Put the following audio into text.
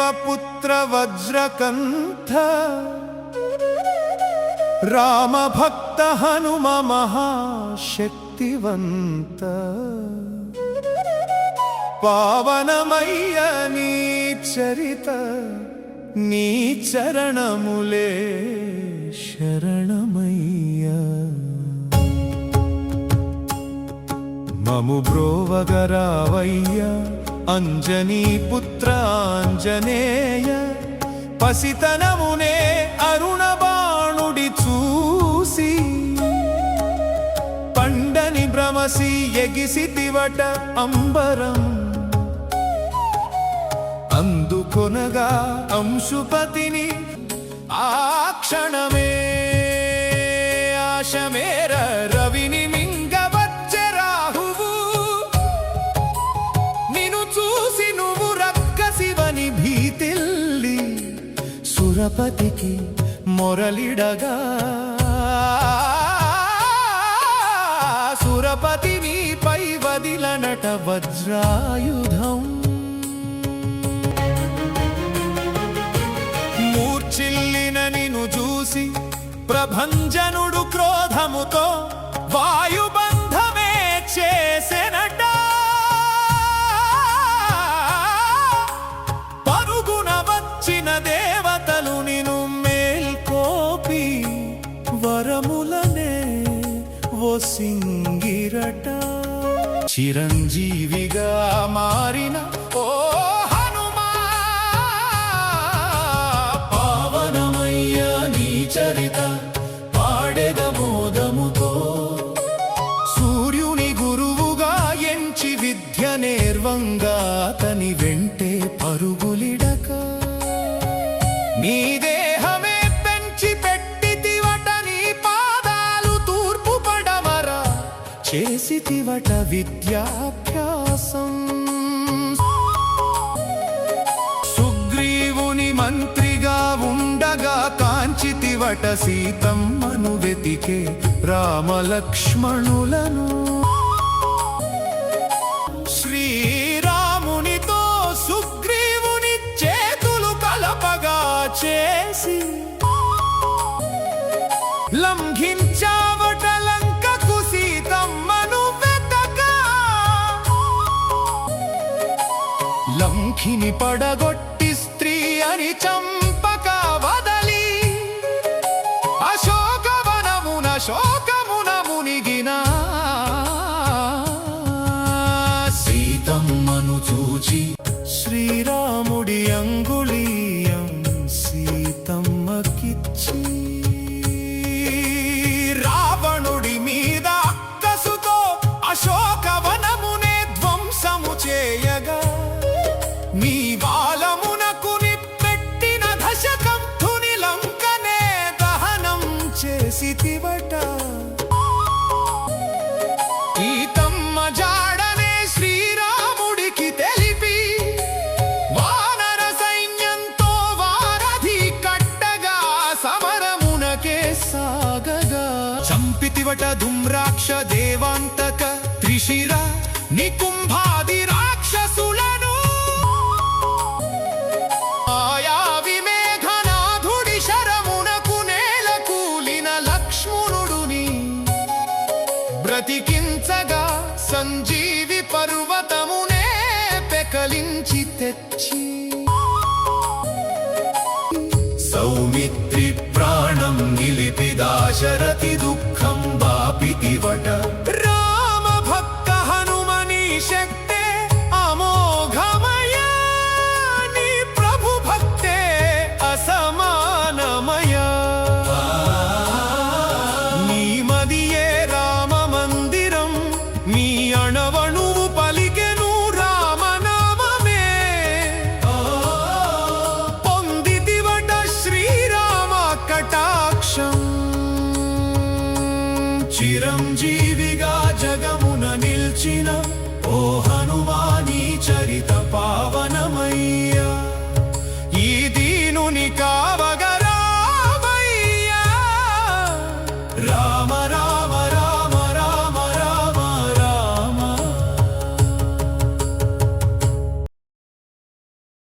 దేవపుత్ర వజ్రకంఠ రామభక్త హనుమ మహాశక్తివంత పావనమయ్య నీ చరిత నీ చరణములే శరణమయ్యా మము బ్రోవగరావయ్య అంజనీ పుత్ర ఆంజనేయ పసితనమునే అరుణబాణుడి చూసి పండని భ్రమసి ఎగిసితివట అంబరం అందుకొనగా అంశుపతిని ఆ క్షణమే ఆశమేర రవిని మింగవచ్చే రాహువు నిను చూసి నువ్వు రక్కసివని భీతిల్లి సురపతికి మొరలిడగా సురపతి నీపై వదిలనట వజ్రాయుధం మూర్ఛిల్లిన నిను చూసి ప్రభంజనుడు క్రోధముతో వాయుబంధమే చేసెనట పరుగున వచ్చిన దేవతలు నిను మేల్కోపి వరములనే వసింగిరట చిరంజీవిగా మారిన ఓ హనుమా పావనమయ్య నీ చరిత పాడెద మోదముతో సూర్యుని గురువుగా ఎంచి విద్య నేర్వంగా అతని వెంటే పరుగులిడక నీ దేహమే పెంచి పెట్టితివట నీ పాదాలు తూర్పు పడమర చేసితివట విద్యాభ్యాసం సుగ్రీవుని మంత్రిగా ఉండగా కాంచితివట సీతమ్మను వెతికే రామలక్ష్మణులను శ్రీరామునితో సుగ్రీవుని చేతులు కలపగా చేసి లంఘించావట లంకకు సీతమ్మను వెతగా లంఘిని పడగొట్టి స్త్రీ అని చంపక వదలి అశోకవనమున శోకమున మునిగిన సీతమ్మను చూచి శ్రీరాముడి అంగుళీయం సీతమ్మకిచ్చి రావణుడి మీద అక్కసుతో అశోకవనమునే ధ్వంసము చేయగా నీ బాలమునకు నిప్పెట్టిన దశకంఠుని లంకనే దహనం చేసితివట ఈతమ్మ జాడనే శ్రీరాముడికి తెలిపి వానర సైన్యంతో వారధి కట్టగా సమరమునకే సాగగా చంపితివట ధుమ్రాక్ష దేవాంతక త్రిశిర నికుంభాది రాక్షసులను మాయావి మేఘనాథుడి శరమునకు నేల కూలిన లక్ష్మణుడుని బ్రతికించగా సంజీవి పర్వతమునే పెకలించి తెచ్చి సౌమిత్రి ప్రాణం నిలిపి దాశరథి